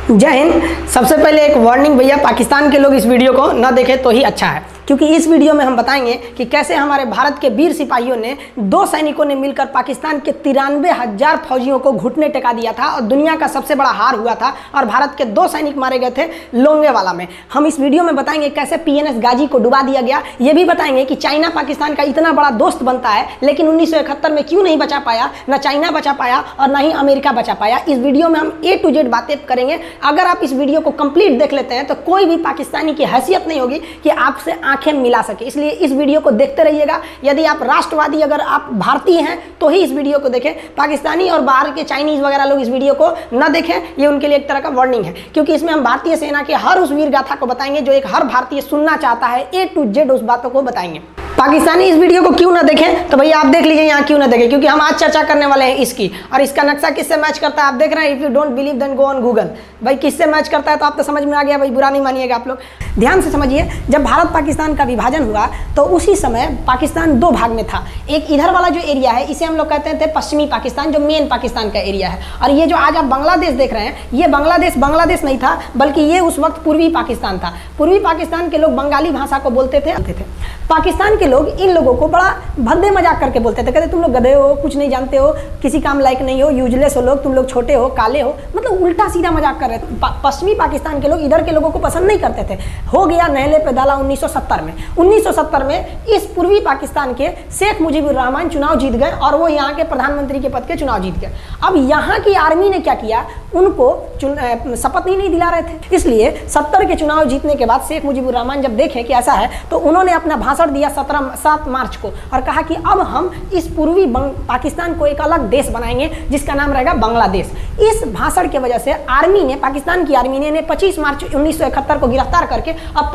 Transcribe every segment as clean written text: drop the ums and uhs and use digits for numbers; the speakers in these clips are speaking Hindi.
जय हिंद। सबसे पहले एक वार्निंग भैया, पाकिस्तान के लोग इस वीडियो को न देखें तो ही अच्छा है, क्योंकि इस वीडियो में हम बताएंगे कि कैसे हमारे भारत के वीर सिपाहियों ने 2 सैनिकों ने मिलकर पाकिस्तान के 93,000 फौजियों को घुटने टेका दिया था और दुनिया का सबसे बड़ा हार हुआ था और भारत के 2 सैनिक मारे गए थे लोंगेवाला में। हम इस वीडियो में बताएंगे कैसे PNS गाजी को डुबा दिया गया। ये भी बताएंगे कि चाइना पाकिस्तान का इतना बड़ा दोस्त बनता है लेकिन 1971 में क्यों नहीं बचा पाया, ना चाइना बचा पाया और ना ही अमेरिका बचा पाया। इस वीडियो में हम A to Z बातें करेंगे। अगर आप इस वीडियो को कंप्लीट देख लेते हैं तो कोई भी पाकिस्तानी की हैसियत नहीं होगी कि आपसे आंखें मिला सके, इसलिए इस वीडियो को देखते रहिएगा। यदि आप राष्ट्रवादी, अगर आप भारतीय हैं तो ही इस वीडियो को देखें। पाकिस्तानी और बाहर के चाइनीज वगैरह लोग इस वीडियो को न देखें, ये उनके लिए एक तरह का वार्निंग है, क्योंकि इसमें हम भारतीय सेना के हर उस वीर गाथा को बताएंगे जो एक हर भारतीय सुनना चाहता है। A to Z उस बातों को बताएंगे। पाकिस्तानी इस वीडियो को क्यों ना देखें तो भैया आप देख लीजिए यहाँ क्यों ना देखें, क्योंकि हम आज चर्चा करने वाले हैं इसकी, और इसका नक्शा किससे मैच करता है आप देख रहे हैं। If you don't believe then go on Google. भाई किससे मैच करता है तो आप तो समझ में आ गया, भाई बुरा नहीं मानिएगा आप लोग। ध्यान से समझिए, जब भारत पाकिस्तान का विभाजन हुआ तो उसी समय पाकिस्तान 2 भाग में था। एक इधर वाला जो एरिया है इसे हम लोग कहते थे पश्चिमी पाकिस्तान, जो मेन पाकिस्तान का एरिया है, और ये जो आज आप बांग्लादेश देख रहे हैं ये बांग्लादेश नहीं था, बल्कि ये उस वक्त पूर्वी पाकिस्तान था। पूर्वी पाकिस्तान के लोग बंगाली भाषा को बोलते थे। पाकिस्तान के लोग इन लोगों को बड़ा भद्दे मजाक करके बोलते थे, कहते तुम लोग गधे हो, कुछ नहीं जानते हो, किसी काम लायक नहीं हो, यूजलेस हो लोग, तुम लोग छोटे हो, काले हो, मतलब उल्टा सीधा मजाक कर रहे थे। पश्चिमी पाकिस्तान के लोग इधर के लोगों को पसंद नहीं करते थे। हो गया नहले पे दाला 1970 में। 1970 में इस पूर्वी पाकिस्तान के शेख मुजीबुर रहमान चुनाव जीत गए और वो यहाँ के प्रधानमंत्री के पद के चुनाव जीत गए। अब यहाँ की आर्मी ने क्या किया, उनको शपथ ही नहीं दिला रहे थे, इसलिए 70 के चुनाव जीतने के बाद शेख मुजीबुर रहमान जब देखे कि ऐसा है तो उन्होंने अपना भाषण दिया 7 मार्च को और कहा कि अब हम इस पूर्वी पाकिस्तान को एक अलग देश बनाएंगे जिसका नाम रहेगा बांग्लादेश। इस भाषण की वजह से आर्मी ने, पाकिस्तान की आर्मी ने 25 मार्च 1971 को गिरफ्तार करके अब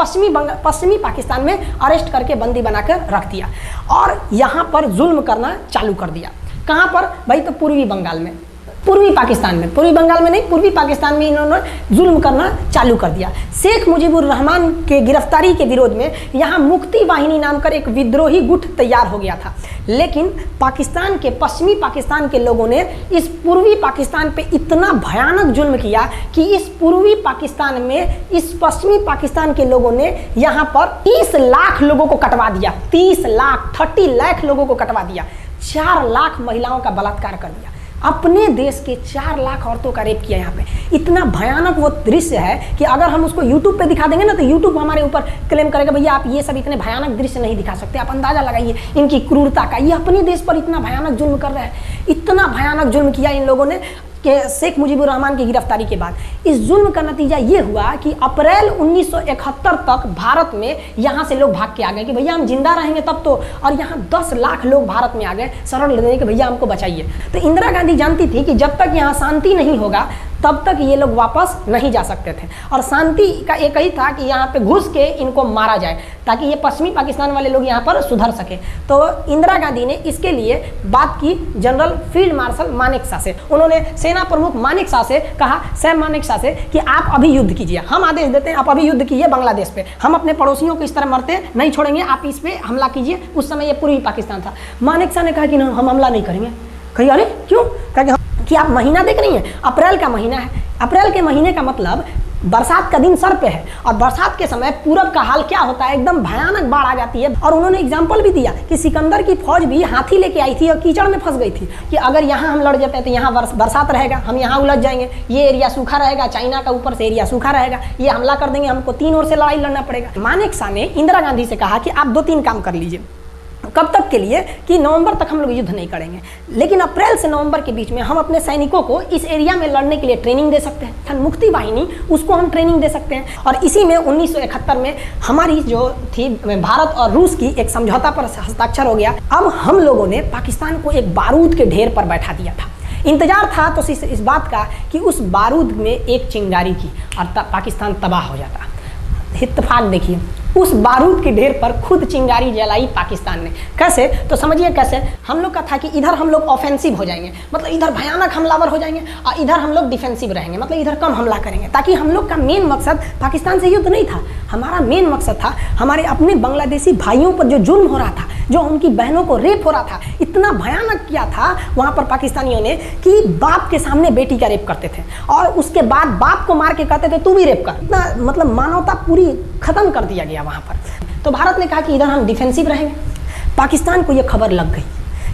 पश्चिमी पाकिस्तान में अरेस्ट करके बंदी बनाकर रख दिया और यहाँ पर जुल्म करना चालू कर दिया। कहाँ पर भाई, तो पूर्वी बंगाल में, पूर्वी पाकिस्तान में, पूर्वी बंगाल में नहीं, पूर्वी पाकिस्तान में इन्होंने जुल्म करना चालू कर दिया। शेख मुजीबुर रहमान के गिरफ्तारी के विरोध में यहाँ मुक्ति वाहिनी नाम कर एक विद्रोही गुट तैयार हो गया था, लेकिन पाकिस्तान के, पश्चिमी पाकिस्तान के लोगों ने इस पूर्वी पाकिस्तान पे इतना भयानक जुल्म किया कि इस पूर्वी पाकिस्तान में इस पश्चिमी पाकिस्तान के लोगों ने यहाँ पर 30 लाख लोगों को कटवा दिया। 30 लाख लोगों को कटवा दिया। 4 लाख महिलाओं का बलात्कार कर दिया। अपने देश के 4 लाख औरतों का रेप किया यहाँ पे। इतना भयानक वो दृश्य है कि अगर हम उसको YouTube पे दिखा देंगे ना तो YouTube हमारे ऊपर क्लेम करेगा, भैया आप ये सब इतने भयानक दृश्य नहीं दिखा सकते। आप अंदाजा लगाइए इनकी क्रूरता का। ये अपने देश पर इतना भयानक जुल्म कर रहे हैं, इतना भयानक जुल्म किया इन लोगों ने कि शेख मुजीबुर रहमान की गिरफ्तारी के बाद इस जुल्म का नतीजा ये हुआ कि अप्रैल 1971 तक भारत में यहाँ से लोग भाग के आ गए कि भैया हम जिंदा रहेंगे तब तो, और यहाँ 10 लाख लोग भारत में आ गए शरण लेने के, भैया हमको बचाइए। तो इंदिरा गांधी जानती थी कि जब तक यहाँ शांति नहीं होगा तब तक ये लोग वापस नहीं जा सकते थे, और शांति का एक ही था कि यहाँ पे घुस के इनको मारा जाए ताकि ये पश्चिमी पाकिस्तान वाले लोग यहाँ पर सुधर सके। तो इंदिरा गांधी ने इसके लिए बात की जनरल फील्ड मार्शल मानेकशॉ से। उन्होंने सेना प्रमुख मानेकशॉ से कहा, सैम मानेकशॉ से, कि आप अभी युद्ध कीजिए, हम आदेश देते हैं, आप अभी युद्ध कीजिए बांग्लादेश पे, हम अपने पड़ोसियों को इस तरह मरते नहीं छोड़ेंगे, आप इस पे हमला कीजिए। उस समय ये पूर्वी पाकिस्तान था। मानेकशॉ ने कहा कि हम हमला नहीं करेंगे। कही अरे क्यों? कहा कि आप महीना देख रही हैं, अप्रैल का महीना है। अप्रैल के महीने का मतलब बरसात का दिन सर पे है, और बरसात के समय पूरब का हाल क्या होता है, एकदम भयानक बाढ़ आ जाती है। और उन्होंने एग्जाम्पल भी दिया कि सिकंदर की फौज भी हाथी लेके आई थी और कीचड़ में फंस गई थी कि अगर यहाँ हम लड़ जाते हैं तो यहाँ बरसात रहेगा, हम यहाँ उलझ जाएंगे, ये एरिया सूखा रहेगा, चाइना का ऊपर से एरिया सूखा रहेगा, ये हमला कर देंगे, हमको 3 ओर से लड़ाई लड़ना पड़ेगा। मानेकशॉ ने इंदिरा गांधी से कहा कि आप 2-3 काम कर लीजिए। कब तक के लिए? कि नवंबर तक हम लोग युद्ध नहीं करेंगे, लेकिन अप्रैल से नवंबर के बीच में हम अपने सैनिकों को इस एरिया में लड़ने के लिए ट्रेनिंग दे सकते हैं। मुक्ति वाहिनी, उसको हम ट्रेनिंग दे सकते हैं। और इसी में 1971 में हमारी जो थी भारत और रूस की एक समझौता पर हस्ताक्षर हो गया। अब हम लोगों ने पाकिस्तान को एक बारूद के ढेर पर बैठा दिया था। इंतजार था तो इस बात का कि उस बारूद में एक चिंगारी की और पाकिस्तान तबाह हो जाता। इत्तेफाक देखिए, उस बारूद के ढेर पर खुद चिंगारी जलाई पाकिस्तान ने। कैसे? तो समझिए कैसे। हम लोग का था कि इधर हम लोग ऑफेंसिव हो जाएंगे, मतलब इधर भयानक हमलावर हो जाएंगे, और इधर हम लोग डिफेंसिव रहेंगे, मतलब इधर कम हमला करेंगे, ताकि हम लोग का मेन मकसद पाकिस्तान से युद्ध नहीं था। हमारा मेन मकसद था हमारे अपने बांग्लादेशी भाइयों पर जो जुल्म हो रहा था, जो उनकी बहनों को रेप हो रहा था, इतना भयानक किया था वहाँ पर पाकिस्तानियों ने कि बाप के सामने बेटी का रेप करते थे, और उसके बाद बाप को मार के कहते थे तू भी रेप कर। इतना मतलब मानवता पूरी खत्म कर दिया गया वहाँ पर। तो भारत ने कहा कि इधर हम डिफेंसिव रहेंगे। पाकिस्तान को ये खबर लग गई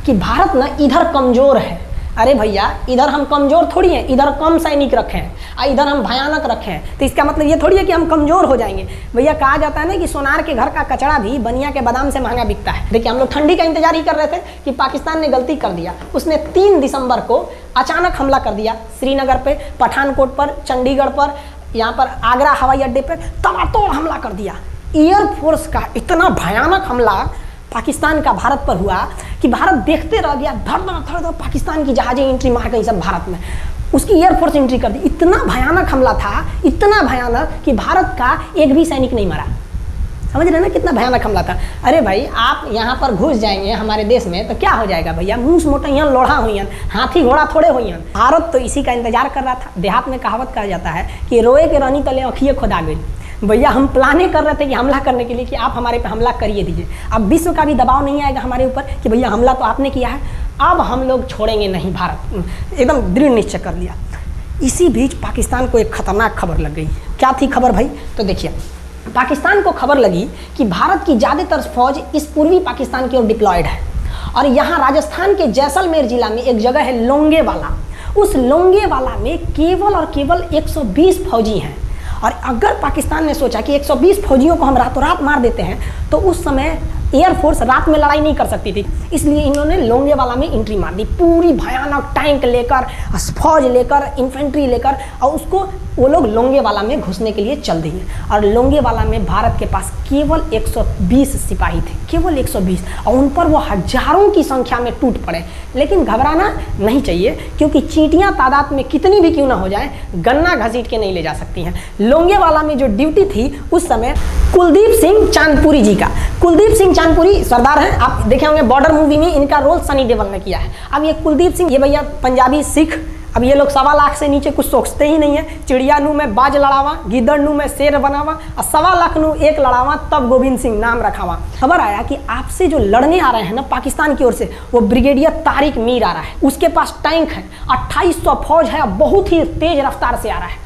कि भारत ना इधर कमज़ोर है। अरे भैया, इधर हम कमज़ोर थोड़ी हैं, इधर कम सैनिक रखे हैं और इधर हम भयानक रखे हैं, तो इसका मतलब ये थोड़ी है कि हम कमज़ोर हो जाएंगे। भैया कहा जाता है ना कि सोनार के घर का कचड़ा भी बनिया के बादाम से महंगा बिकता है। देखिए, हम लोग ठंडी का इंतजार ही कर रहे थे कि पाकिस्तान ने गलती कर दिया। उसने 3 दिसंबर को अचानक हमला कर दिया श्रीनगर पे, पठानकोट पर, चंडीगढ़ पर, यहाँ पर आगरा हवाई अड्डे पर तबातोड़ हमला कर दिया। एयरफोर्स का इतना भयानक हमला पाकिस्तान का भारत पर हुआ कि भारत देखते रह गया। धड़ धड़ पाकिस्तान की जहाजें एंट्री मार गई सब भारत में, उसकी एयरफोर्स एंट्री कर दी। इतना भयानक हमला था, इतना भयानक कि भारत का एक भी सैनिक नहीं मरा। समझ रहे ना कितना भयानक हमला था। अरे भाई, आप यहाँ पर घुस जाएंगे हमारे देश में तो क्या हो जाएगा भैया? मूस मोटैयन लोढ़ा हुईन, हाथी घोड़ा थोड़े हुईन। भारत तो इसी का इंतजार कर रहा था। देहात में कहावत कहा जाता है कि रोए के रानी तले अखिए खुदा गई। भैया हम प्लाने कर रहे थे कि हमला करने के लिए कि आप हमारे पे हमला करिए दीजिए। अब विश्व का भी दबाव नहीं आएगा हमारे ऊपर कि भैया हमला तो आपने किया है, अब हम लोग छोड़ेंगे नहीं। भारत एकदम दृढ़ निश्चय कर लिया। इसी बीच पाकिस्तान को एक खतरनाक खबर लग गई। क्या थी खबर भाई? तो देखिए, पाकिस्तान को खबर लगी कि भारत की ज़्यादातर फौज इस पूर्वी पाकिस्तान की ओर डिप्लॉयड है, और यहाँ राजस्थान के जैसलमेर जिला में एक जगह है लोंगेवाला। उस लोंगेवाला में केवल और केवल 120 फौजी हैं। और अगर पाकिस्तान ने सोचा कि 120 फौजियों को हम रातों रात मार देते हैं तो उस समय एयरफोर्स रात में लड़ाई नहीं कर सकती थी, इसलिए इन्होंने लोंगेवाला में एंट्री मार दी। पूरी भयानक टैंक लेकर, फौज लेकर, इन्फेंट्री लेकर, और उसको वो लोग लोंगेवाला में घुसने के लिए चल दिए। और लोंगेवाला में भारत के पास केवल 120 सिपाही थे, केवल 120, और उन पर वो हजारों की संख्या में टूट पड़े। लेकिन घबराना नहीं चाहिए, क्योंकि चींटियां तादाद में कितनी भी क्यों ना हो जाएं, गन्ना घसीट के नहीं ले जा सकती हैं। लोंगेवाला में जो ड्यूटी थी उस समय कुलदीप सिंह चांदपुरी जी का। कुलदीप सिंह चांदपुरी सरदार हैं, आप देखे होंगे बॉर्डर मूवी में इनका रोल सनी देओल ने किया है। अब ये कुलदीप सिंह, ये भैया पंजाबी सिख, अब ये लोग 1.25 लाख से नीचे कुछ सोचते ही नहीं है। चिड़िया नू में बाज लड़ावा, गिदड़ नू में शेर बनावा, और 1.25 लाख नू एक लड़ावा, तब गोविंद सिंह नाम रखावा। खबर आया कि आपसे जो लड़ने आ रहे हैं ना पाकिस्तान की ओर से, वो ब्रिगेडियर तारिक मीर आ रहा है। उसके पास टैंक है, 2800 फौज है, बहुत ही तेज रफ्तार से आ रहा है।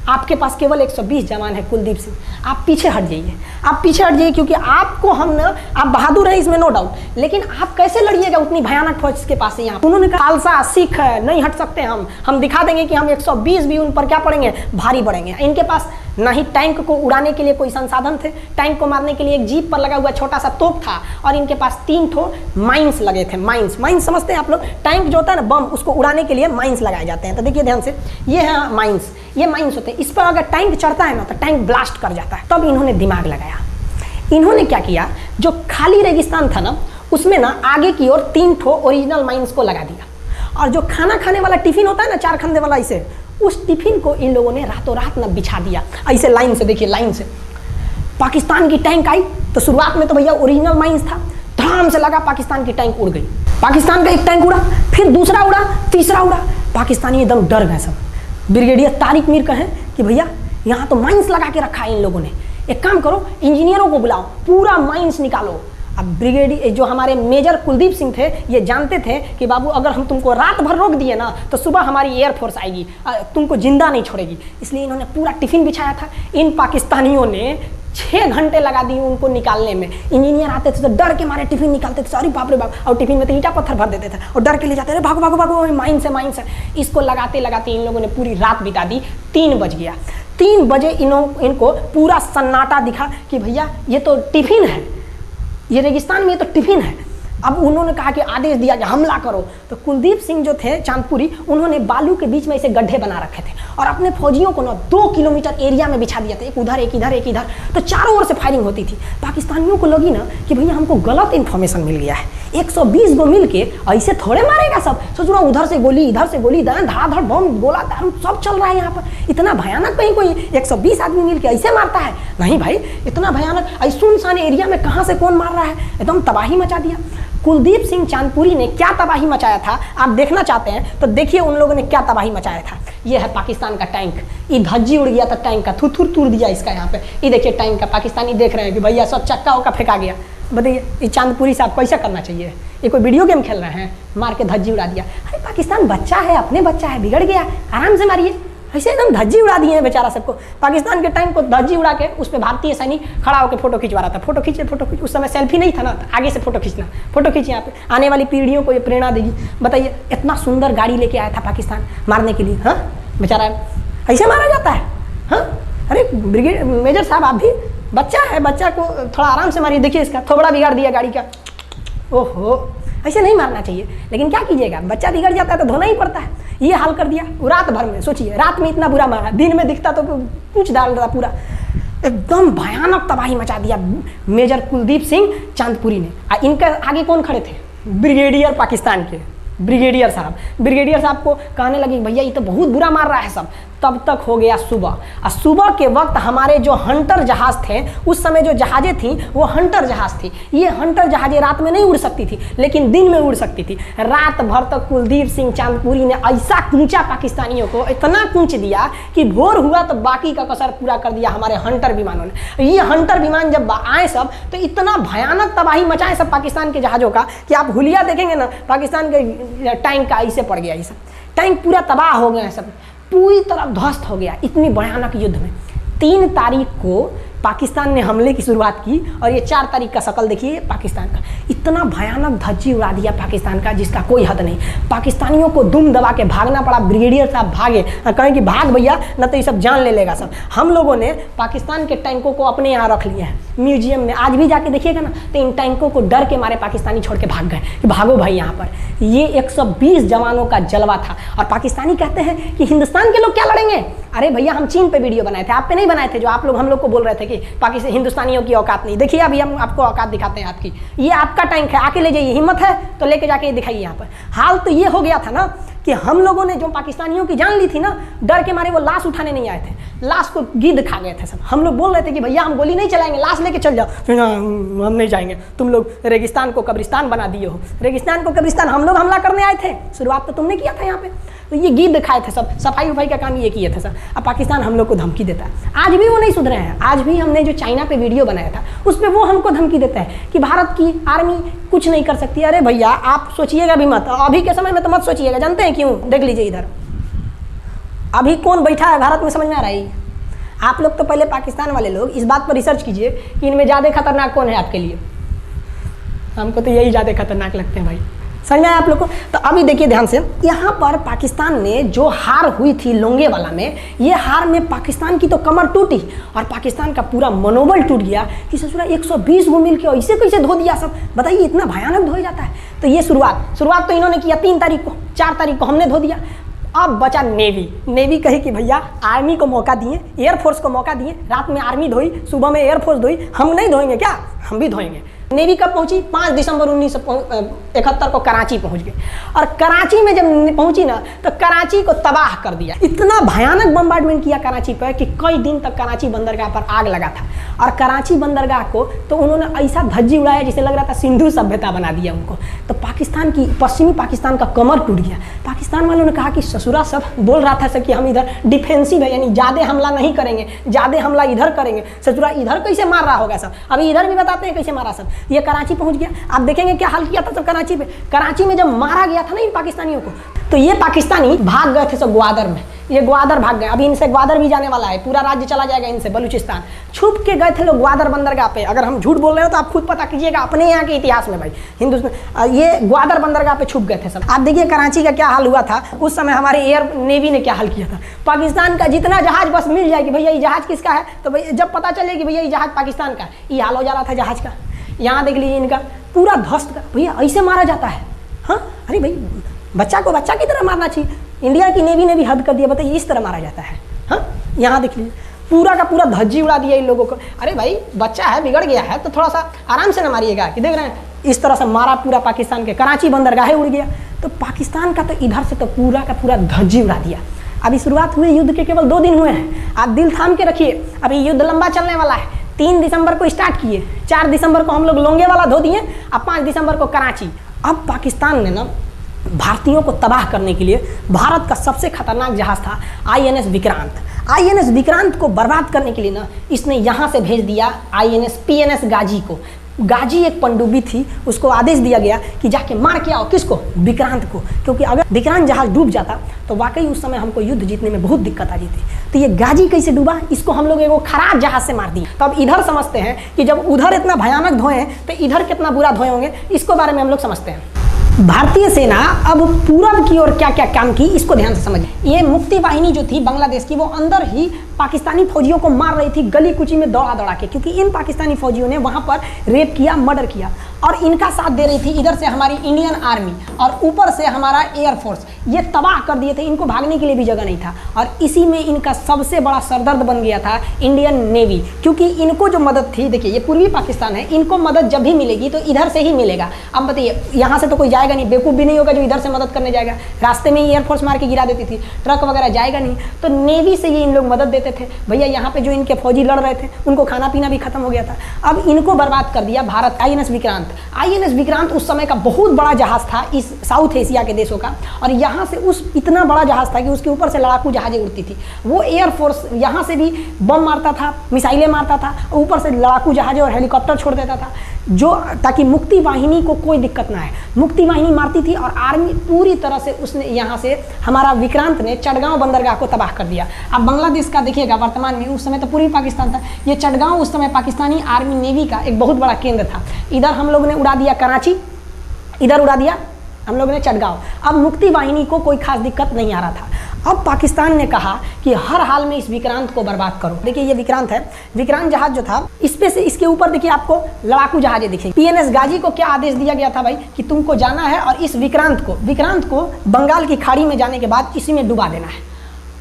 आपके पास केवल 120 जवान है कुलदीप सिंह, आप पीछे हट जाइए, आप पीछे हट जाइए, क्योंकि आपको हम ना, आप बहादुर हैं इसमें नो डाउट, लेकिन आप कैसे लड़िएगा उतनी भयानक फौज के पास है यहाँ। उन्होंने कहा खालसा सिख है, नहीं हट सकते हम दिखा देंगे कि हम 120 भी उन पर क्या पड़ेंगे, भारी पड़ेंगे। इनके पास ना ही टैंक को उड़ाने के लिए कोई संसाधन थे, टैंक को मारने के लिए एक जीप पर लगा हुआ छोटा सा तोप था, और इनके पास 3 ठो माइंस लगे थे। माइंस समझते हैं आप लोग? टैंक जो होता है ना बम, उसको उड़ाने के लिए माइंस लगाए जाते हैं। तो देखिए ध्यान से, ये है माइंस, ये माइंस होते हैं। इस पर अगर टैंक चढ़ता है ना तो टैंक ब्लास्ट कर जाता है। तब इन्होंने दिमाग लगाया। इन्होंने क्या किया, जो खाली रेगिस्तान था ना उसमें ना आगे की ओर 3 ठो ओरिजिनल माइंस को लगा दिया, और जो खाना खाने वाला टिफिन होता है ना 4 खंडे वाला, इसे उस टिफिन को इन लोगों ने रातों रात ना बिछा दिया ऐसे लाइन से। देखिए लाइन से पाकिस्तान की टैंक आई तो शुरुआत में तो भैया ओरिजिनल माइंस था, धड़ाम से लगा, पाकिस्तान की टैंक उड़ गई। पाकिस्तान का एक टैंक उड़ा, फिर दूसरा उड़ा, तीसरा उड़ा। पाकिस्तानी एकदम डर गए सब। ब्रिगेडियर तारिक मीर कहें कि भैया यहाँ तो माइंस लगा के रखा है इन लोगों ने, एक काम करो इंजीनियरों को बुलाओ, पूरा माइंस निकालो। अब ब्रिगेडियर जो हमारे मेजर कुलदीप सिंह थे, ये जानते थे कि बाबू अगर हम तुमको रात भर रोक दिए ना तो सुबह हमारी एयरफोर्स आएगी, तुमको जिंदा नहीं छोड़ेगी। इसलिए इन्होंने पूरा टिफिन बिछाया था। इन पाकिस्तानियों ने 6 घंटे लगा दिए उनको निकालने में। इंजीनियर आते थे तो डर के मारे टिफिन निकालते थे, सॉरी बाप रे बाप, और टिफिन में तो ईंटा पत्थर भर देते थे और डर के ले जाते थे, भागो भागो भागो माइंस है। इसको लगाते लगाते इन लोगों ने पूरी रात बिता दी। 3 बज गया। 3 बजे इनको पूरा सन्नाटा दिखा कि भैया ये तो टिफिन है, ये रेगिस्तान में ये तो टिफिन है। अब उन्होंने कहा कि आदेश दिया कि हमला करो, तो कुलदीप सिंह जो थे चांदपुरी, उन्होंने बालू के बीच में ऐसे गड्ढे बना रखे थे और अपने फौजियों को ना 2 किलोमीटर एरिया में बिछा दिया था, एक उधर एक इधर एक इधर। तो चारों ओर से फायरिंग होती थी। पाकिस्तानियों को लगी ना कि भैया हमको गलत इन्फॉर्मेशन मिल गया है, 120 गो मिल के ऐसे थोड़े मारेगा सब। सोच रहा उधर से गोली इधर से गोली, धड़ाधड़ बम गोला दारू सब चल रहा है यहाँ पर। इतना भयानक कहीं कोई 120 आदमी मिल के ऐसे मारता है? नहीं भाई, इतना भयानक सुनसान एरिया में कहाँ से कौन मार रहा है, एकदम तबाही मचा दिया। कुलदीप सिंह चांदपुरी ने क्या तबाही मचाया था आप देखना चाहते हैं तो देखिए उन लोगों ने क्या तबाही मचाया था। ये है पाकिस्तान का टैंक, ये धज्जी उड़ गया था टैंक का, थुथुर तूर दिया इसका यहाँ पे। ये देखिए टैंक का, पाकिस्तानी देख रहे हैं कि भैया सब चक्का उक्का फेंका गया। बताइए ये चांदपुरी साहब कैसा करना चाहिए? ये कोई वीडियो गेम खेल रहे हैं? मार के धज्जी उड़ा दिया। अरे पाकिस्तान बच्चा है, अपने बच्चा है, बिगड़ गया, आराम से मारिए। ऐसे एकदम धज्जी उड़ा दिए हैं बेचारा सबको। पाकिस्तान के टैंक को धज्जी उड़ा के उस पर भारतीय सैनिक खड़ा होकर फोटो खिंचवा रहा था। फोटो खींचे उस समय सेल्फी नहीं था ना, तो आगे से फोटो खींचना, फोटो खींचे यहाँ पे, आने वाली पीढ़ियों को ये प्रेरणा देगी। बताइए इतना सुंदर गाड़ी लेके आया था पाकिस्तान मारने के लिए, हाँ बेचारा ऐसे मारा जाता है? हाँ अरे ब्रिगेड मेजर साहब आप भी बच्चा है, बच्चा को थोड़ा आराम से मारिए। देखिए इसका थोबड़ा बिगाड़ दिया गाड़ी का। ओहो, ऐसे नहीं मारना चाहिए, लेकिन क्या कीजिएगा, बच्चा बिगड़ जाता है तो धोना ही पड़ता है। ये हाल कर दिया रात भर में। सोचिए रात में इतना बुरा मारा, दिन में दिखता तो पूछ डाल रहा पूरा। एकदम भयानक तबाही मचा दिया मेजर कुलदीप सिंह चांदपुरी ने। इनके आगे कौन खड़े थे? ब्रिगेडियर पाकिस्तान के ब्रिगेडियर साहब। ब्रिगेडियर साहब को कहने लगे भैया ये तो बहुत बुरा मार रहा है सब। तब तक हो गया सुबह, और सुबह के वक्त हमारे जो हंटर जहाज थे, उस समय जो जहाजें थी वो हंटर जहाज थी। ये हंटर जहाजें रात में नहीं उड़ सकती थी, लेकिन दिन में उड़ सकती थी। रात भर तक कुलदीप सिंह चांदपुरी ने ऐसा कूचा पाकिस्तानियों को, इतना कूच दिया कि भोर हुआ तो बाकी का कसर पूरा कर दिया हमारे हंटर विमानों ने। ये हंटर विमान जब आए सब तो इतना भयानक तबाही मचाए सब पाकिस्तान के जहाज़ों का कि आप हुलिया देखेंगे ना, पाकिस्तान के टैंक का ऐसे पड़ गया। ये सब टैंक पूरा तबाह हो गया, सब पूरी तरह ध्वस्त हो गया इतनी भयानक युद्ध में। 3 तारीख को पाकिस्तान ने हमले की शुरुआत की और ये 4 तारीख का शकल देखिए पाकिस्तान का। इतना भयानक धज्जी उड़ा दिया पाकिस्तान का जिसका कोई हद नहीं। पाकिस्तानियों को दुम दबा के भागना पड़ा। ब्रिगेडियर साहब भागे, कहें कि भाग भैया न तो ये सब जान ले लेगा सब। हम लोगों ने पाकिस्तान के टैंकों को अपने यहाँ रख लिया है म्यूजियम में। आज भी जाके देखिएगा ना तो इन टैंकों को डर के मारे पाकिस्तानी छोड़ के भाग गए कि भागो भाई यहाँ पर। ये 120 जवानों का जलवा था। और पाकिस्तानी कहते हैं कि हिंदुस्तान के लोग क्या लड़ेंगे? अरे भैया हम चीन पे वीडियो बनाए थे, आप पे नहीं बनाए थे, जो आप लोग हम लोग को बोल रहे थे कि पाकिस्तान हिंदुस्तानियों की औकात नहीं। देखिए अभी हम आपको औकात दिखाते हैं आपकी। ये आपका टैंक है, आके ले जाइए, हिम्मत है तो लेके जाके दिखाइए यहाँ पर। हाल तो ये हो गया था ना कि हम लोगों ने जो पाकिस्तानियों की जान ली थी ना, डर के मारे वो लाश उठाने नहीं आए थे, लाश को गिद्ध खा गए थे सब। हम लोग बोल रहे थे कि भैया हम गोली नहीं चलाएंगे, लाश लेके चल जाओ। हम नहीं जाएंगे, तुम लोग रेगिस्तान को कब्रिस्तान बना दिए हो। रेगिस्तान को कब्रिस्तान हम लोग हमला करने आए थे, शुरुआत तो तुमने किया था यहाँ पे। तो ये गिद्ध खाए थे सब, सफाई उफाई का काम ये किए थे सब। अब पाकिस्तान हम लोग को धमकी देता है। आज भी वो नहीं सुधरे हैं। आज भी हमने जो चाइना पे वीडियो बनाया था उस पर वो हमको धमकी देता है कि भारत की आर्मी कुछ नहीं कर सकती। अरे भैया आप सोचिएगा भी मत, अभी के समय में तो मत सोचिएगा। जानते हैं क्यों? देख लीजिए इधर अभी कौन बैठा है भारत में, समझ में आ रहा है? आप लोग तो पहले पाकिस्तान वाले लोग इस बात पर रिसर्च कीजिए कि इनमें ज़्यादा खतरनाक कौन है आपके लिए। हमको तो यही ज़्यादा खतरनाक लगते हैं भाई, समझ में आया आप लोग को? तो अभी देखिए ध्यान से, यहाँ पर पाकिस्तान ने जो हार हुई थी लोंगेवाला में, ये हार में पाकिस्तान की तो कमर टूटी और पाकिस्तान का पूरा मनोबल टूट गया कि ससुरा 120 को मिल के ऐसे कैसे धो दिया सब। बताइए इतना भयानक धो जाता है। तो ये शुरुआत तो इन्होंने किया 3 तारीख को, 4 तारीख को हमने धो दिया। अब बचा नेवी कही कि भैया आर्मी को मौका दिए, एयरफोर्स को मौका दिए। रात में आर्मी धोई, सुबह में एयरफोर्स धोई, हम नहीं धोएंगे क्या? हम भी धोएंगे। नेवी कब पहुंची? 5 दिसंबर 1971 को कराची पहुंच गई। और कराची में जब पहुंची ना तो कराची को तबाह कर दिया। इतना भयानक बम्बार्डमेंट किया कराची पर कि कई दिन तक कराची बंदरगाह पर आग लगा था। और कराची बंदरगाह को तो उन्होंने ऐसा धज्जी उड़ाया जिसे लग रहा था सिंधु सभ्यता बना दिया उनको। तो पाकिस्तान की, पश्चिमी पाकिस्तान का कमर टूट गया। पाकिस्तान वालों ने कहा कि ससुरा सब बोल रहा था कि हम इधर डिफेंसिव है, यानी ज़्यादा हमला नहीं करेंगे, ज़्यादा हमला इधर करेंगे। ससुरा इधर कैसे मार रहा होगा सब, अभी इधर भी बताते हैं कैसे मारा सब। ये कराची पहुंच गया। आप देखेंगे क्या हाल किया था सब कराची पे। कराची में जब मारा गया था ना इन पाकिस्तानियों को, तो ये पाकिस्तानी भाग गए थे सब ग्वादर में। ये ग्वादर भाग गए। अभी इनसे ग्वादर भी जाने वाला है, पूरा राज्य चला जाएगा इनसे, बलूचिस्तान। छुप के गए थे लोग ग्वादर बंदरगाह पे। अगर हम झूठ बोल रहे हो तो आप खुद पता कीजिएगा अपने यहाँ के इतिहास में भाई, हिंदुस्तान। ये ग्वादर बंदरगाह पे छुप गए थे सब। आप देखिए कराची का क्या हाल हुआ था उस समय, हमारे एयर नेवी ने क्या हाल किया था। पाकिस्तान का जितना जहाज बस मिल जाए कि भैया ये जहाज किसका है, तो भैया जब पता चले कि भैया ये जहाज पाकिस्तान का, ये हाल हो जा रहा था जहाज का। यहाँ देख लीजिए इनका पूरा ध्वस्त कर। भैया ऐसे मारा जाता है? हाँ, अरे भाई बच्चा को बच्चा की तरह मारना चाहिए। इंडिया की नेवी ने भी हद कर दिया, बताइए इस तरह मारा जाता है? हाँ, यहाँ देख लीजिए पूरा का पूरा धज्जी उड़ा दिया इन लोगों को। अरे भाई बच्चा है, बिगड़ गया है तो थोड़ा सा आराम से ना मारिएगा, कि देख रहे हैं इस तरह से मारा पूरा पाकिस्तान के, कराची बंदरगाह उड़ गया। तो पाकिस्तान का तो इधर से तो पूरा का पूरा धज्जी उड़ा दिया। अभी शुरुआत हुए युद्ध के केवल 2 दिन हुए हैं, आप दिल थाम के रखिए, अभी युद्ध लंबा चलने वाला है। 3 दिसंबर को स्टार्ट किए, 4 दिसंबर को हम लोग लोंगे वाला धो दिए, अब 5 दिसंबर को कराची। अब पाकिस्तान ने ना भारतीयों को तबाह करने के लिए, भारत का सबसे खतरनाक जहाज था INS विक्रांत। INS विक्रांत को बर्बाद करने के लिए ना इसने यहाँ से भेज दिया INS PNS गाजी को। गाजी एक पनडुब्बी थी, उसको आदेश दिया गया कि जाके मार के आओ, किसको? विक्रांत को, क्योंकि अगर विक्रांत जहाज डूब जाता तो वाकई उस समय हमको युद्ध जीतने में बहुत दिक्कत आ जाती। तो ये गाजी कैसे डूबा, इसको हम लोग एगो खराब जहाज से मार दिए। तो अब इधर समझते हैं कि जब उधर इतना भयानक धोए तो इधर कितना बुरा धोए होंगे, इसको बारे में हम लोग समझते हैं। भारतीय सेना अब पूरब की ओर क्या क्या काम की, इसको ध्यान से समझिए। ये मुक्ति वाहिनी जो थी बांग्लादेश की, वो अंदर ही पाकिस्तानी फौजियों को मार रही थी गली कुची में दौड़ा दौड़ा के, क्योंकि इन पाकिस्तानी फौजियों ने वहां पर रेप किया, मर्डर किया, और इनका साथ दे रही थी इधर से हमारी इंडियन आर्मी और ऊपर से हमारा एयरफोर्स। ये तबाह कर दिए थे, इनको भागने के लिए भी जगह नहीं था। और इसी में इनका सबसे बड़ा सरदर्द बन गया था इंडियन नेवी, क्योंकि इनको जो मदद थी, देखिए ये पूर्वी पाकिस्तान है, इनको मदद जब भी मिलेगी तो इधर से ही मिलेगा। अब बताइए यहाँ से तो कोई जाएगा नहीं, बेवकूफ़ भी नहीं होगा जो इधर से मदद करने जाएगा, रास्ते में ही एयरफोर्स मार के गिरा देती थी, ट्रक वगैरह जाएगा नहीं, तो नेवी से ये इन लोग मदद देते थे। भैया यहाँ पे जो इनके फौजी लड़ रहे थे उनको खाना पीना भी खत्म हो गया था। अब इनको बर्बाद कर दिया भारत। INS विक्रांत, INS विक्रांत उस समय का बहुत बड़ा जहाज था इस साउथ एशिया के देशों का, और यहाँ से उस इतना बड़ा जहाज था कि उसके ऊपर से लड़ाकू जहाजें उड़ती थी। वो एयरफोर्स यहाँ से भी बम मारता था, मिसाइलें मारता था, ऊपर से लड़ाकू जहाजें और हेलीकॉप्टर छोड़ देता था, जो ताकि मुक्ति वाहिनी को कोई दिक्कत ना आए। मुक्ति वाहिनी मारती थी और आर्मी पूरी तरह से उसने यहाँ से हमारा विक्रांत ने चटगांव बंदरगाह को तबाह कर दिया। अब बांग्लादेश का देखिएगा वर्तमान में, उस समय तो पूर्वी पाकिस्तान था, ये चटगांव उस समय पाकिस्तानी आर्मी नेवी का एक बहुत बड़ा केंद्र था। इधर हम लोग ने उड़ा दिया कराची, इधर उड़ा दिया हम लोग ने चटगांव। अब मुक्ति वाहिनी को कोई खास दिक्कत नहीं आ रहा था। अब पाकिस्तान ने कहा कि हर हाल में इस विक्रांत को बर्बाद करो। देखिए ये विक्रांत है, विक्रांत जहाज जो था, इस पे से इसके ऊपर देखिए आपको लड़ाकू जहाजें दिखेंगी। PNS गाजी को क्या आदेश दिया गया था भाई, कि तुमको जाना है और इस विक्रांत को बंगाल की खाड़ी में जाने के बाद इसी में डुबा देना है।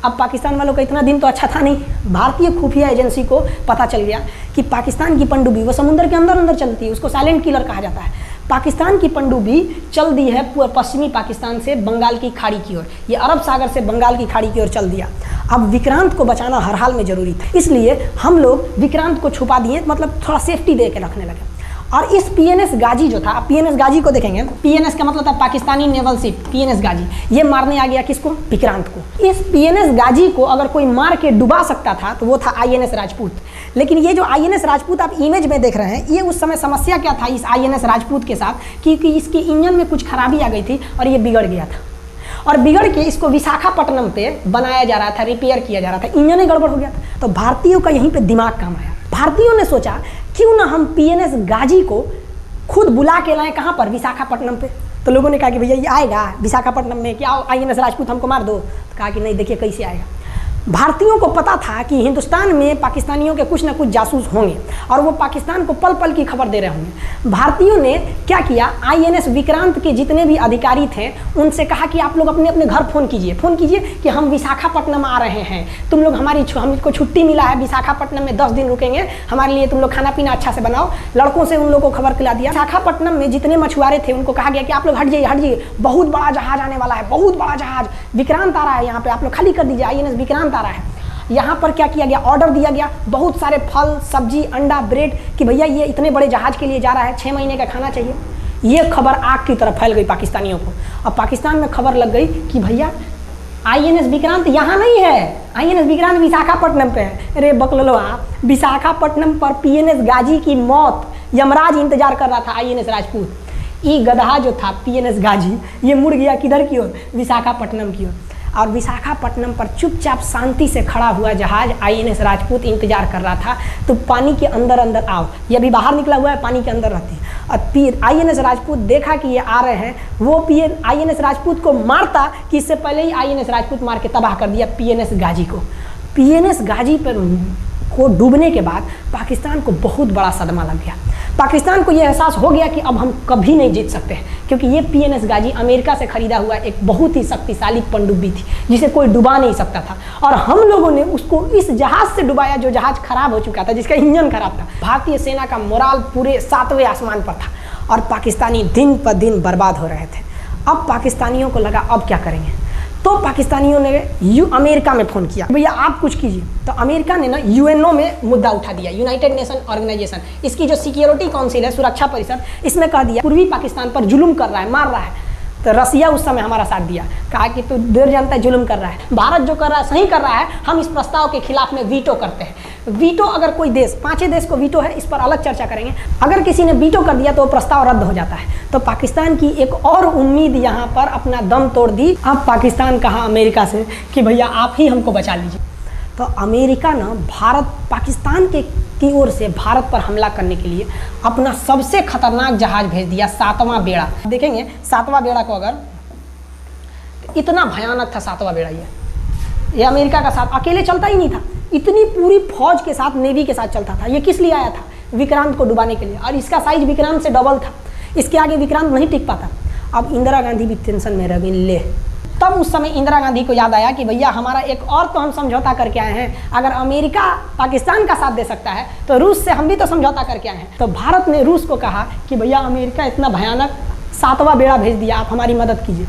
अब पाकिस्तान वालों का इतना दिन तो अच्छा था नहीं, भारतीय खुफिया एजेंसी को पता चल गया कि पाकिस्तान की पनडुब्बी वो समुद्र के अंदर अंदर चलती है, उसको साइलेंट किलर कहा जाता है। पाकिस्तान की पनडुब्बी चल दी है पश्चिमी पाकिस्तान से बंगाल की खाड़ी की ओर, ये अरब सागर से बंगाल की खाड़ी की ओर चल दिया। अब विक्रांत को बचाना हर हाल में जरूरी था, इसलिए हम लोग विक्रांत को छुपा दिए, मतलब थोड़ा सेफ्टी दे के रखने लगे। और इस PNS गाजी जो था, PNS गाजी को देखेंगे, PNS का मतलब था पाकिस्तानी नेवल शिप, PNS गाजी, ये मारने आ गया किसको? विक्रांत को। इस PNS गाजी को अगर कोई मार के डुबा सकता था तो वो था INS राजपूत। लेकिन ये जो INS राजपूत आप इमेज में देख रहे हैं, ये उस समय समस्या क्या था इस INS राजपूत के साथ, क्योंकि इसके इंजन में कुछ खराबी आ गई थी और ये बिगड़ गया था, और बिगड़ के इसको विशाखापट्टनम पे बनाया जा रहा था, रिपेयर किया जा रहा था, इंजन ही गड़बड़ हो गया था। तो भारतीयों का यहीं पे दिमाग काम आया। भारतीयों ने सोचा क्यों ना हम PNS गाजी को खुद बुला के लाएं, कहाँ पर? विशाखापट्टनम पे। तो लोगों ने कहा कि भैया ये आएगा विशाखापट्टनम में, क्या INS राजपूत हमको मार दो? तो कहा कि नहीं, देखिए कैसे आएगा। भारतीयों को पता था कि हिंदुस्तान में पाकिस्तानियों के कुछ ना कुछ जासूस होंगे और वो पाकिस्तान को पल पल की खबर दे रहे होंगे। भारतीयों ने क्या किया, INS विक्रांत के जितने भी अधिकारी थे उनसे कहा कि आप लोग अपने अपने घर फ़ोन कीजिए कि हम विशाखापट्टनम आ रहे हैं, तुम लोग हमको छुट्टी मिला है, विशाखापट्टनम में 10 दिन रुकेंगे, हमारे लिए तुम लोग खाना पीना अच्छा से बनाओ। लड़कों से उन लोगों को खबर खिला दिया। विशाखापट्टनम में जितने मछुआरे थे उनको कहा गया कि आप लोग हट जाइए, बहुत बड़ा जहाज आने वाला है, बहुत बड़ा जहाज विक्रांत आ रहा है, यहाँ पे आप लोग खाली कर दीजिए, INS विक्रांत आ रहा है। यहाँ पर क्या किया गया, ऑर्डर दिया गया, बहुत सारे फल सब्जी अंडा ब्रेड, कि भैया ये इतने बड़े जहाज के लिए जा रहा है, 6 महीने का खाना चाहिए। ये खबर आग की तरफ फैल गई पाकिस्तानियों को। अब पाकिस्तान में खबर लग गई कि भैया INS विक्रांत यहाँ नहीं है, INS विक्रांत विशाखापट्टनम पे है। अरे बकलवा, विशाखापट्टनम पर PNS गाजी की मौत यमराज इंतजार कर रहा था INS राजपूत। ये गधा जो था PNS गाजी, ये मुड़ गया किधर की ओर? विशाखापट्टनम की ओर। और विशाखापट्टनम पर चुपचाप शांति से खड़ा हुआ जहाज INS राजपूत इंतजार कर रहा था। तो पानी के अंदर अंदर आओ, ये अभी बाहर निकला हुआ है, पानी के अंदर रहती है। और INS राजपूत देखा कि ये आ रहे हैं, वो INS राजपूत को मारता कि इससे पहले ही INS राजपूत मार के तबाह कर दिया PNS गाजी को। PNS गाजी पर को डूबने के बाद पाकिस्तान को बहुत बड़ा सदमा लग गया। पाकिस्तान को यह एहसास हो गया कि अब हम कभी नहीं जीत सकते हैं, क्योंकि ये PNS गाजी अमेरिका से खरीदा हुआ एक बहुत ही शक्तिशाली पनडुब्बी थी जिसे कोई डुबा नहीं सकता था, और हम लोगों ने उसको इस जहाज से डुबाया जो जहाज खराब हो चुका था, जिसका इंजन खराब था। भारतीय सेना का मोराल पूरे 7वें आसमान पर था और पाकिस्तानी दिन पर दिन बर्बाद हो रहे थे। अब पाकिस्तानियों को लगा अब क्या करेंगे, तो पाकिस्तानियों ने अमेरिका में फ़ोन किया, भैया आप कुछ कीजिए। तो अमेरिका ने ना UNO में मुद्दा उठा दिया, यूनाइटेड नेशन ऑर्गेनाइजेशन, इसकी जो सिक्योरिटी काउंसिल है, सुरक्षा परिषद, इसमें कह दिया पूर्वी पाकिस्तान पर जुल्म कर रहा है, मार रहा है। तो रसिया उस समय हमारा साथ दिया, कहा कि तू देर जानता है जुल्म कर रहा है, भारत जो कर रहा है सही कर रहा है, हम इस प्रस्ताव के खिलाफ में वीटो करते हैं। वीटो अगर कोई देश, 5 देश को वीटो है, इस पर अलग चर्चा करेंगे, अगर किसी ने वीटो कर दिया तो वो प्रस्ताव रद्द हो जाता है। तो पाकिस्तान की एक और उम्मीद यहाँ पर अपना दम तोड़ दी। अब पाकिस्तान कहा अमेरिका से कि भैया आप ही हमको बचा लीजिए। तो अमेरिका ना पाकिस्तान की ओर से भारत पर हमला करने के लिए अपना सबसे खतरनाक जहाज भेज दिया, 7वां बेड़ा। देखेंगे 7वां बेड़ा को, अगर इतना भयानक था 7वां बेड़ा, ये अमेरिका का साथ अकेले चलता ही नहीं था, इतनी पूरी फौज के साथ, नेवी के साथ चलता था। ये किस लिए आया था? विक्रांत को डुबाने के लिए, और इसका साइज विक्रांत से डबल था, इसके आगे विक्रांत नहीं टिक पाता। अब इंदिरा गांधी भी टेंशन में रह गई ले। तब उस समय इंदिरा गांधी को याद आया कि भैया हमारा एक और तो हम समझौता करके आए हैं, अगर अमेरिका पाकिस्तान का साथ दे सकता है तो रूस से हम भी तो समझौता करके आए हैं। तो भारत ने रूस को कहा कि भैया अमेरिका इतना भयानक 7वां बेड़ा भेज दिया, आप हमारी मदद कीजिए।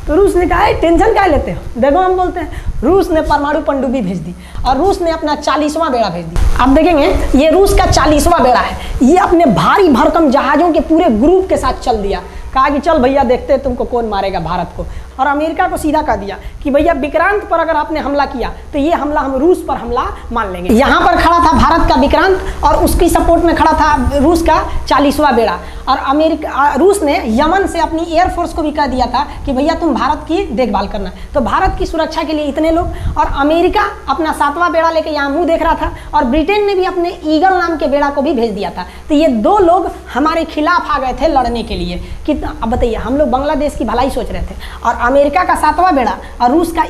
तो रूस ने कहा टेंशन क्या लेते हो, देखो हम बोलते हैं। रूस ने परमाणु पनडुब्बी भेज दी और रूस ने अपना 40वां बेड़ा भेज दिया। आप देखेंगे ये रूस का 40वां बेड़ा है, ये अपने भारी भरकम जहाज़ों के पूरे ग्रुप के साथ चल दिया, कहा कि चल भैया देखते हैं तुमको कौन मारेगा भारत को। और अमेरिका को सीधा कह दिया कि भैया विक्रांत पर अगर आपने हमला किया तो ये हमला हम रूस पर हमला मान लेंगे। यहाँ पर खड़ा था भारत का विक्रांत और उसकी सपोर्ट में खड़ा था रूस का 40वां बेड़ा। और रूस ने यमन से अपनी एयरफोर्स को भी कह दिया था कि भैया तुम भारत की देखभाल करना। तो भारत की सुरक्षा के लिए इतने लोग, और अमेरिका अपना 7वां बेड़ा लेके यहाँ मुंह देख रहा था, और ब्रिटेन ने भी अपने ईगल नाम के बेड़ा को भी भेज दिया था। तो ये 2 लोग हमारे खिलाफ आ गए थे लड़ने के लिए। कितना, अब बताइए, हम लोग बांग्लादेश की भलाई सोच रहे थे, और अमेरिका का 7वां बेड़ा और रूस का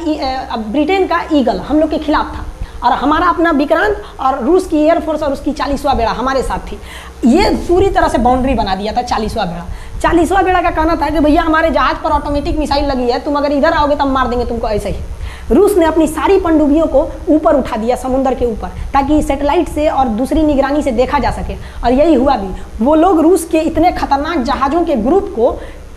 ब्रिटेन का ईगल हम लोग के खिलाफ था, और हमारा अपना विक्रांत और रूस की एयरफोर्स और उसकी 40वां बेड़ा हमारे साथ थी। ये पूरी तरह से बाउंड्री बना दिया था 40वां बेड़ा। 40वां बेड़ा का कहना था कि भैया हमारे जहाज पर ऑटोमेटिक मिसाइल लगी है, तुम अगर इधर आओगे तो हम मार देंगे तुमको ऐसे ही। रूस ने अपनी सारी पनडुब्बियों को ऊपर उठा दिया, समुद्र के ऊपर, ताकि सैटेलाइट से और दूसरी निगरानी से देखा जा सके, और यही हुआ भी। वो लोग रूस के इतने खतरनाक जहाज़ों के ग्रुप को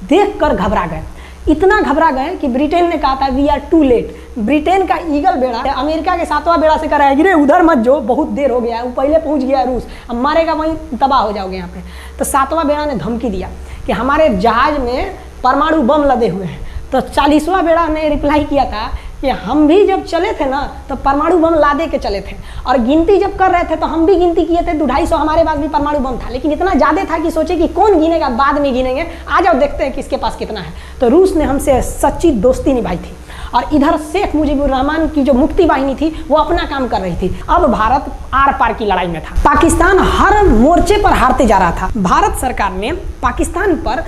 देखकर घबरा गए, इतना घबरा गए कि ब्रिटेन ने कहा था we are too late. Britain का ईगल बेड़ा अमेरिका के 7वां बेड़ा से कराया, गिरे उधर मत जो, बहुत देर हो गया है, वो पहले पहुंच गया रूस, अब मारेगा वहीं तबाह हो जाओगे यहाँ पे। तो 7वां बेड़ा ने धमकी दिया कि हमारे जहाज में परमाणु बम लदे हुए हैं। तो 40वां बेड़ा ने रिप्लाई किया था कि हम भी जब चले थे ना तो परमाणु बम लादे के चले थे, और गिनती जब कर रहे थे तो हम भी गिनती किए थे, 250 हमारे पास भी परमाणु बम था, लेकिन इतना ज़्यादा था कि सोचे कि कौन गिनेगा, बाद में गिनेंगे, आ जाओ देखते हैं किसके पास कितना है। तो रूस ने हमसे सच्ची दोस्ती निभाई थी, और इधर शेख मुजीबुर रहमान की जो मुक्ति वाहिनी थी वो अपना काम कर रही थी। अब भारत आर पार की लड़ाई में था, पाकिस्तान हर मोर्चे पर हारते जा रहा था। भारत सरकार ने पाकिस्तान पर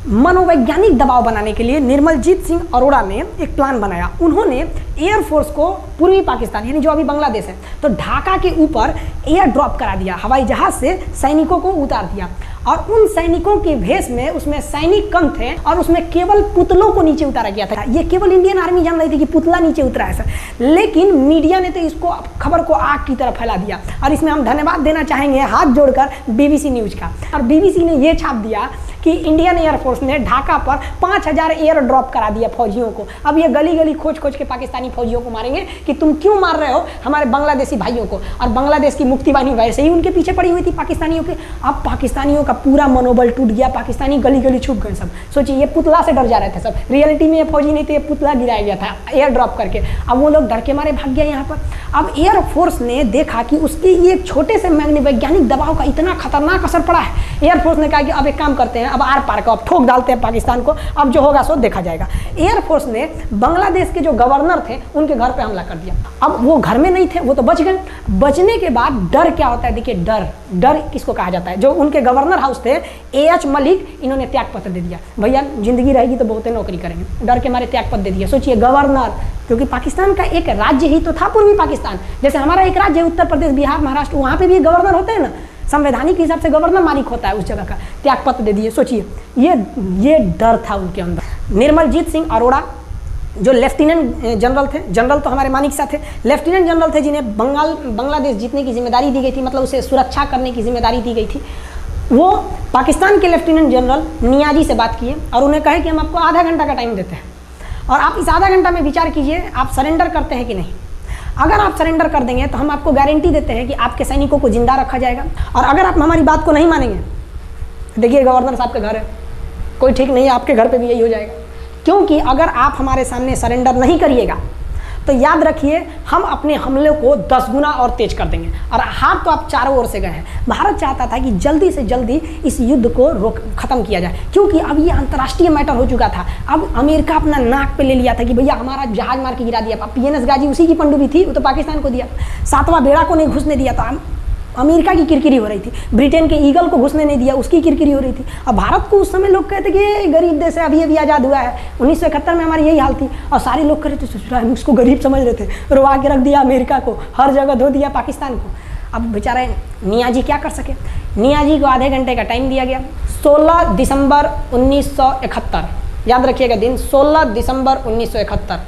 मनोवैज्ञानिक दबाव बनाने के लिए निर्मलजीत सिंह अरोड़ा ने एक प्लान बनाया। उन्होंने एयरफोर्स को पूर्वी पाकिस्तान, यानी जो अभी बांग्लादेश है, तो ढाका के ऊपर एयर ड्रॉप करा दिया, हवाई जहाज से सैनिकों को उतार दिया, और उन सैनिकों के भेष में उसमें सैनिक कम थे, और उसमें केवल पुतलों को नीचे उतारा गया था। ये केवल इंडियन आर्मी जान रही थी कि पुतला नीचे उतरा है सर, लेकिन मीडिया ने तो इसको खबर को आग की तरह फैला दिया। और इसमें हम धन्यवाद देना चाहेंगे हाथ जोड़कर BBC न्यूज़ का। और BBC ने ये छाप दिया कि इंडियन एयरफोर्स ने ढाका पर 5000 एयर ड्रॉप करा दिया फौजियों को। अब ये गली गली खोज खोज के पाकिस्तानी फौजियों को मारेंगे कि तुम क्यों मार रहे हो हमारे बांग्लादेशी भाइयों को। और बांग्लादेश की मुक्ति वाहिनी वैसे ही उनके पीछे पड़ी हुई थी पाकिस्तानियों के। अब पाकिस्तानियों का पूरा मनोबल टूट गया, पाकिस्तानी गली गली छुप गए सब। सोचिए, ये पुतला से डर जा रहे थे सब, रियलिटी में ये फौजी नहीं थे, ये पुतला गिराया गया था एयर ड्रॉप करके। अब वो लोग डर के मारे भाग गया यहाँ पर। अब एयरफोर्स ने देखा कि उसकी ये छोटे से वैज्ञानिक दबाव का इतना खतरनाक असर पड़ा है। एयरफोर्स ने कहा कि अब एक काम करते हैं, अब आर पार को अब ठोक डालते हैं पाकिस्तान को, अब जो होगा सो देखा जाएगा। एयरफोर्स ने बांग्लादेश के जो गवर्नर थे उनके घर पे हमला कर दिया। अब वो घर में नहीं थे, वो तो बच गए। बचने के बाद डर क्या होता है, देखिए डर किसको कहा जाता है। जो उनके गवर्नर हाउस थे AH मलिक, इन्होंने त्याग पत्र दे दिया, भैया जिंदगी रहेगी तो बहुते नौकरी करेंगे, डर के मारे त्याग पत्र दे दिया। सोचिए, गवर्नर, क्योंकि पाकिस्तान का एक राज्य ही तो था पूर्वी पाकिस्तान, जैसे हमारा एक राज्य है उत्तर प्रदेश, बिहार, महाराष्ट्र, वहाँ पे भी गवर्नर होते हैं ना, संवैधानिक हिसाब से गवर्नर मालिक होता है उस जगह का, त्यागपत्र दे दिए। सोचिए ये डर था उनके अंदर। निर्मलजीत सिंह अरोड़ा जो लेफ्टिनेंट जनरल थे, जनरल तो हमारे मानिक साहब थे, लेफ्टिनेंट जनरल थे जिन्हें बांग्लादेश जीतने की जिम्मेदारी दी गई थी, मतलब उसे सुरक्षा करने की जिम्मेदारी दी गई थी। वो पाकिस्तान के लेफ्टिनेंट जनरल नियाजी से बात किए और उन्हें कहे कि हम आपको आधा घंटा का टाइम देते हैं और आप इस आधा घंटा में विचार कीजिए आप सरेंडर करते हैं कि नहीं। अगर आप सरेंडर कर देंगे तो हम आपको गारंटी देते हैं कि आपके सैनिकों को जिंदा रखा जाएगा, और अगर आप हमारी बात को नहीं मानेंगे, देखिए गवर्नर साहब के घर है, कोई ठीक नहीं है, आपके घर पे भी यही हो जाएगा। क्योंकि अगर आप हमारे सामने सरेंडर नहीं करिएगा तो याद रखिए हम अपने हमले को 10 गुना और तेज कर देंगे। और हाथ तो आप चारों ओर से गए हैं। भारत चाहता था कि जल्दी से जल्दी इस युद्ध को खत्म किया जाए, क्योंकि अब ये अंतर्राष्ट्रीय मैटर हो चुका था। अब अमेरिका अपना नाक पे ले लिया था कि भैया हमारा जहाज मार के गिरा दिया। अब PNS गाजी उसी की पनडुब्बी थी, वो तो पाकिस्तान को दिया। 7वां बेड़ा को नहीं घुसने दिया था, अमेरिका की किरकिरी हो रही थी। ब्रिटेन के ईगल को घुसने नहीं दिया, उसकी किरकिरी हो रही थी। अब भारत को उस समय लोग कहते कि ये गरीब देश है, अभी अभी आज़ाद हुआ है। 1971 में हमारी यही हाल थी और सारे लोग कह रहे थे, हम उसको गरीब समझ रहे थे, रुआ के रख दिया अमेरिका को, हर जगह धो दिया पाकिस्तान को। अब बेचारे नियाजी क्या कर सके। नियाजी को आधे घंटे का टाइम दिया गया। 16 दिसंबर 1971, याद रखिएगा दिन, 16 दिसंबर 1971।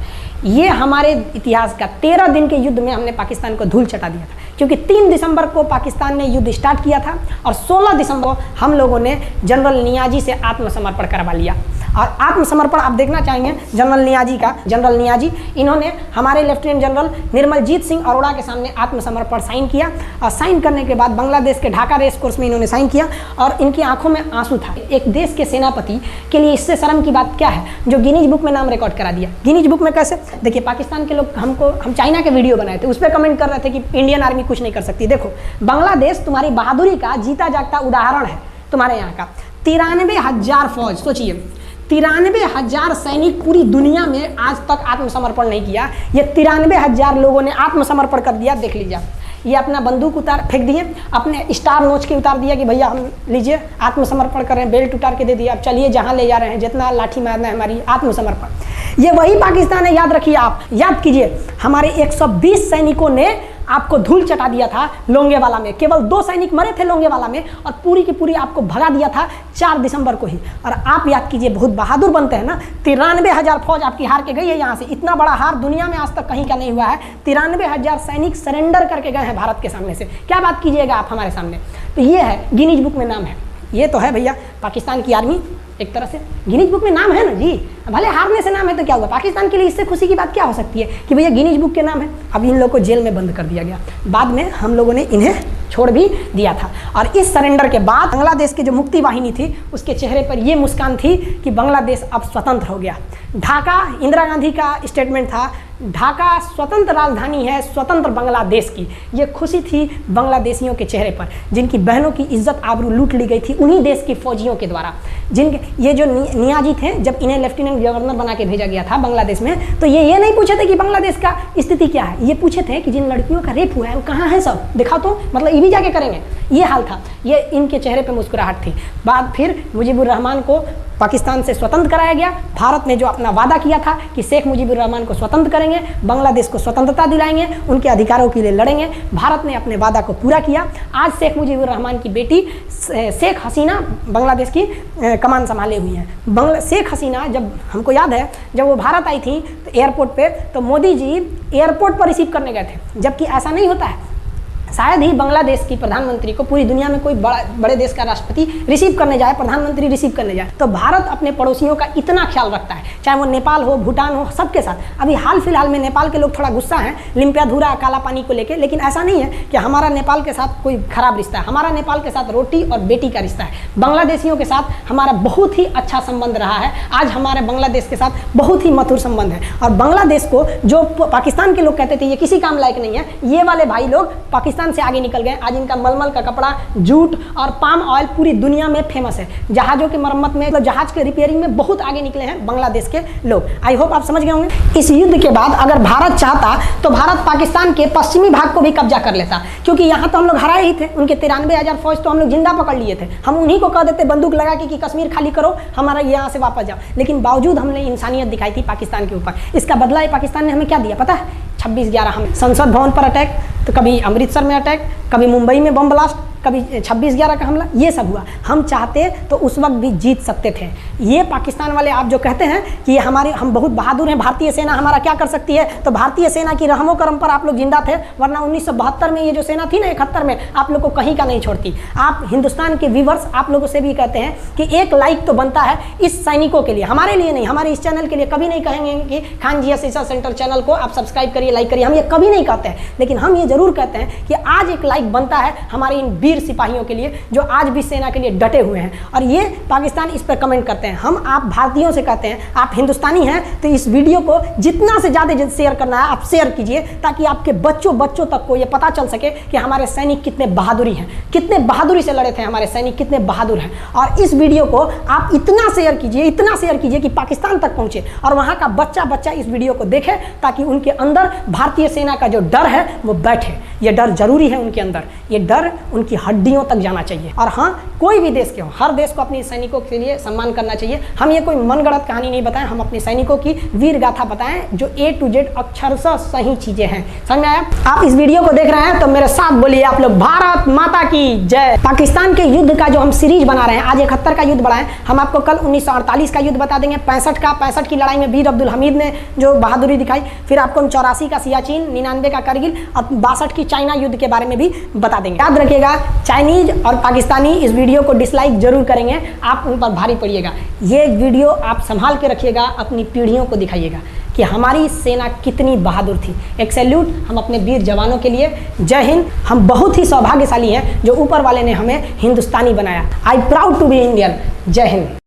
ये हमारे इतिहास का 13 दिन के युद्ध में हमने पाकिस्तान को धूल चटा दिया था, क्योंकि 3 दिसंबर को पाकिस्तान ने युद्ध स्टार्ट किया था और 16 दिसंबर को हम लोगों ने जनरल नियाजी से आत्मसमर्पण करवा लिया। और आत्मसमर्पण आप देखना चाहेंगे जनरल नियाजी का। जनरल नियाजी इन्होंने हमारे लेफ्टिनेंट जनरल निर्मलजीत सिंह अरोड़ा के सामने आत्मसमर्पण साइन किया, और साइन करने के बाद बांग्लादेश के ढाका रेस कोर्स में इन्होंने साइन किया और इनकी आंखों में आंसू था। एक देश के सेनापति के लिए इससे शर्म की बात क्या है, जो गिनीज बुक में नाम रिकॉर्ड करा दिया। गिनीज बुक में कैसे? देखिए पाकिस्तान के लोग हम चाइना के वीडियो बनाए थे, उस पर कमेंट कर रहे थे कि इंडियन आर्मी कुछ नहीं कर सकती। देखो बांग्लादेश तुम्हारी बहादुरी का जीता जागता उदाहरण है। तुम्हारे यहाँ का 93,000 फौज, सोचिए 93,000 सैनिक पूरी दुनिया में आज तक आत्मसमर्पण नहीं किया। ये 93,000 लोगों ने आत्मसमर्पण कर दिया। देख लीजिए, ये अपना बंदूक उतार फेंक दिए, अपने स्टार नोच के उतार दिया कि भैया हम लीजिए आत्मसमर्पण कर रहे हैं, बेल्ट उतार के दे दिया, अब चलिए जहाँ ले जा रहे हैं, जितना लाठी मारना है हमारी, आत्मसमर्पण। ये वही पाकिस्तान है, याद रखिए। आप याद कीजिए, हमारे 120 सैनिकों ने आपको धूल चटा दिया था लोंगेवाला में। केवल 2 सैनिक मरे थे लोंगेवाला में और पूरी की पूरी आपको भगा दिया था 4 दिसंबर को ही। और आप याद कीजिए, बहुत बहादुर बनते हैं ना। 93,000 फौज आपकी हार के गई है यहाँ से। इतना बड़ा हार दुनिया में आज तक कहीं का नहीं हुआ है। 93,000 सैनिक सरेंडर करके गए हैं भारत के सामने से। क्या बात कीजिएगा आप हमारे सामने। तो ये है, गिनीज बुक में नाम है। ये तो है भैया पाकिस्तान की आर्मी, एक तरह से गिनीज बुक में नाम है ना जी। भले हारने से नाम है तो क्या हुआ, पाकिस्तान के लिए इससे खुशी की बात क्या हो सकती है कि भैया गिनीज बुक के नाम है। अब इन लोगों को जेल में बंद कर दिया गया, बाद में हम लोगों ने इन्हें छोड़ भी दिया था। और इस सरेंडर के बाद बांग्लादेश की जो मुक्ति वाहिनी थी उसके चेहरे पर ये मुस्कान थी कि बांग्लादेश अब स्वतंत्र हो गया। ढाका, इंदिरा गांधी का स्टेटमेंट था, ढाका स्वतंत्र राजधानी है स्वतंत्र बांग्लादेश की। ये खुशी थी बांग्लादेशियों के चेहरे पर, जिनकी बहनों की इज्जत आबरू लूट ली गई थी उन्हीं देश की फौजियों के द्वारा। जिनके ये जो नियाजी थे, जब इन्हें लेफ्टिनेंट गवर्नर बना के भेजा गया था बांग्लादेश में, तो ये नहीं पूछे थे कि बांग्लादेश का स्थिति क्या है, ये पूछे थे कि जिन लड़कियों का रेप हुआ है वो कहाँ है, सब दिखाओ तो, मतलब ये भी जाके करेंगे। ये हाल था, ये इनके चेहरे पे मुस्कुराहट थी। बाद फिर मुजीबुर रहमान को पाकिस्तान से स्वतंत्र कराया गया। भारत ने जो अपना वादा किया था कि शेख मुजीबुर रहमान को स्वतंत्र करेंगे, बांग्लादेश को स्वतंत्रता दिलाएंगे, उनके अधिकारों के लिए लड़ेंगे, भारत ने अपने वादा को पूरा किया। आज शेख मुजीबुर रहमान की बेटी शेख हसीना बांग्लादेश की कमान संभाले हुई हैं। शेख हसीना, जब हमको याद है जब वो भारत आई थी तो एयरपोर्ट पे, तो मोदी जी एयरपोर्ट पर रिसीव करने गए थे, जबकि ऐसा नहीं होता है। शायद ही बांग्लादेश की प्रधानमंत्री को पूरी दुनिया में कोई बड़े देश का राष्ट्रपति रिसीव करने जाए, प्रधानमंत्री रिसीव करने जाए। तो भारत अपने पड़ोसियों का इतना ख्याल रखता है, चाहे वो नेपाल हो, भूटान हो, सबके साथ। अभी हाल फिलहाल में नेपाल के लोग थोड़ा गुस्सा हैं लिम्पियाधुरा काला पानी को लेके, लेकिन ऐसा नहीं है कि हमारा नेपाल के साथ कोई खराब रिश्ता है। हमारा नेपाल के साथ रोटी और बेटी का रिश्ता है। बांग्लादेशियों के साथ हमारा बहुत ही अच्छा संबंध रहा है। आज हमारे बांग्लादेश के साथ बहुत ही मधुर संबंध है। और बांग्लादेश को जो पाकिस्तान के लोग कहते थे ये किसी काम लायक नहीं है, ये वाले भाई लोग पाकिस्तान से आगे निकल गए। आज इनका मलमल का कपड़ा, जूट और पाम ऑयल पूरी दुनिया में फेमस है। जहाजों की मरम्मत में, मतलब जहाज के रिपेयरिंग में बहुत आगे निकले हैं बांग्लादेश के लोग। आई होप आप समझ गए होंगे। इस युद्ध के बाद अगर भारत चाहता तो भारत पाकिस्तान के पश्चिमी भाग को भी कब्जा कर लेता, क्योंकि यहाँ तो हम लोग हराए ही थे। उनके 93,000 फौज तो हम लोग जिंदा पकड़ लिए थे। हम उन्हीं को कह देते बंदूक लगा के कि कश्मीर खाली करो, हमारा यहाँ से वापस जाओ। लेकिन बावजूद हमने इंसानियत दिखाई थी पाकिस्तान के ऊपर। इसका बदला पाकिस्तान ने हमें क्या दिया पता है? 26/11 हम संसद भवन पर अटैक, तो कभी अमृतसर में अटैक, कभी मुंबई में बम ब्लास्ट, कभी 26/11 का हमला, ये सब हुआ। हम चाहते तो उस वक्त भी जीत सकते थे। ये पाकिस्तान वाले आप जो कहते हैं कि हम बहुत बहादुर हैं, भारतीय सेना हमारा क्या कर सकती है, तो भारतीय सेना की रहमो करम पर आप लोग जिंदा थे, वरना 1972 में ये जो सेना थी ना, 71 में, आप लोग को कहीं का नहीं छोड़ती। आप हिंदुस्तान के व्यूवर्स आप लोगों से भी कहते हैं कि एक लाइक तो बनता है इस सैनिकों के लिए, हमारे लिए नहीं, हमारे इस चैनल के लिए। कभी नहीं कहेंगे कि खान जी रिसर्च सेंटर चैनल को आप सब्सक्राइब करिए, लाइक करिए, हम ये कभी नहीं कहते हैं। लेकिन हम ये जरूर कहते हैं कि आज एक लाइक बनता है हमारे इन वीर सिपाहियों के लिए जो आज भी सेना के लिए डटे हुए हैं। और ये पाकिस्तान इस पर कमेंट करते हैं। हम आप भारतीयों से कहते हैं, आप हिंदुस्तानी हैं तो इस वीडियो को जितना से ज़्यादा शेयर करना है आप शेयर कीजिए, ताकि आपके बच्चों तक को ये पता चल सके कि हमारे सैनिक कितने बहादुरी हैं, कितने बहादुरी से लड़े थे हमारे सैनिक, कितने बहादुर हैं। और इस वीडियो को आप इतना शेयर कीजिए कि पाकिस्तान तक पहुंचे और वहां का बच्चा इस वीडियो को देखे, ताकि उनके अंदर भारतीय सेना का जो डर है वो बैठे। ये डर जरूरी है उनके अंदर, ये डर उनकी हड्डियों तक जाना चाहिए। और हाँ, कोई भी देश के हो, हर देश को अपने सैनिकों के लिए सम्मान करना चाहिए। हम ये कोई मनगढ़ंत कहानी नहीं बताएं, हम अपने सैनिकों की वीर गाथा बताएं जो A to Z अक्षरशः सही चीजें हैं। समझ में आया? आप इस वीडियो को देख रहे हैं तो मेरे साथ बोलिए आप लोग, भारत माता की जय। पाकिस्तान के युद्ध का जो हम सीरीज बना रहे हैं, आज 71 का युद्ध बढ़ाएं, हम आपको कल 1948 का युद्ध बता देंगे, 65 की लड़ाई में वीर अब्दुल हमीद ने जो बहादुरी दिखाई, फिर आपको 84 का सियाचिन, 99 का करगिल और 62 की चाइना युद्ध के बारे में भी बता देंगे। याद रखिएगा, चाइनीज और पाकिस्तानी इस वीडियो को डिसलाइक जरूर करेंगे, आप उन पर भारी पड़िएगा। ये वीडियो आप संभाल के रखिएगा, अपनी पीढ़ियों को दिखाइएगा कि हमारी सेना कितनी बहादुर थी। एक सैल्यूट हम अपने वीर जवानों के लिए। जय हिंद। हम बहुत ही सौभाग्यशाली हैं जो ऊपर वाले ने हमें हिंदुस्तानी बनाया। I proud to be Indian. जय हिंद।